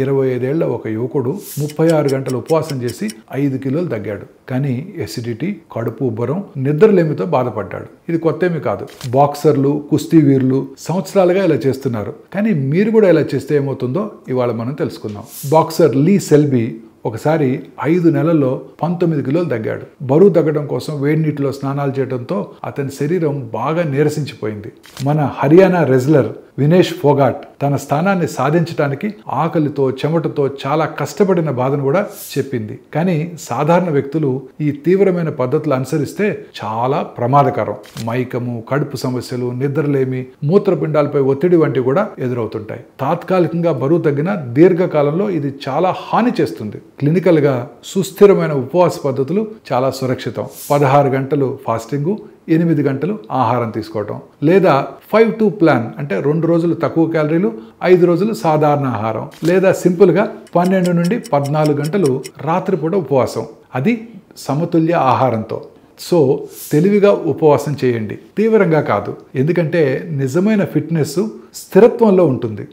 25 ఏళ్ల ఒక యువకుడు 36 గంటలు ఉపవాసం చేసి 5 కిలోలు తగ్గాడు. కానీ ఎసిడిటీ, కడుపు ఉబ్బరం, నిద్రలేమితో బాధపడ్డాడు. ఇది కొత్తేమీ కాదు. బాక్సర్లు, కుస్తీ వీరులు సంవత్సరాలుగా ఇలా చేస్తున్నారు. కానీ మీరు కూడా ఇలా చేస్తే ఏమవుతుందో ఇవాళ మనం తెలుసుకుందాం. బాక్సర్ లీ సెల్బీ ఒకసారి 5 నెలల్లో 19 కిలోలు తగ్గాడు. బరువు తగ్గడం కోసం వేడి నీటిలో స్నానాలు చేయడంతో అతని శరీరం బాగా నీరసించిపోయింది. మన హర్యానా రెజ్లర్ వినేష్ ఫోగాట్ తన స్థానాన్ని సాధించడానికి ఆకలితో, చెమటతో చాలా కష్టపడిన బాధను కూడా చెప్పింది. కానీ సాధారణ వ్యక్తులు ఈ తీవ్రమైన పద్ధతులు అనుసరిస్తే చాలా ప్రమాదకరం. మైకము, కడుపు సమస్యలు, నిద్రలేమి, మూత్రపిండాలపై ఒత్తిడి వంటివి కూడా ఎదురవుతుంటాయి. తాత్కాలికంగా బరువు తగ్గిన దీర్ఘకాలంలో ఇది చాలా హాని చేస్తుంది. క్లినికల్ గా సుస్థిరమైన ఉపవాస పద్ధతులు చాలా సురక్షితం. 16 గంటలు ఫాస్టింగ్, 8 గంటలు ఆహారం తీసుకోవటం, లేదా 5-2 ప్లాన్ అంటే 2 రోజులు తక్కువ క్యాలరీలు, 5 రోజులు సాధారణ ఆహారం, లేదా సింపుల్గా 12 నుండి 14 గంటలు రాత్రిపూట ఉపవాసం, అది సమతుల్య ఆహారంతో. సో తెలివిగా ఉపవాసం చేయండి, తీవ్రంగా కాదు. ఎందుకంటే నిజమైన ఫిట్నెస్ స్థిరత్వంలో ఉంటుంది.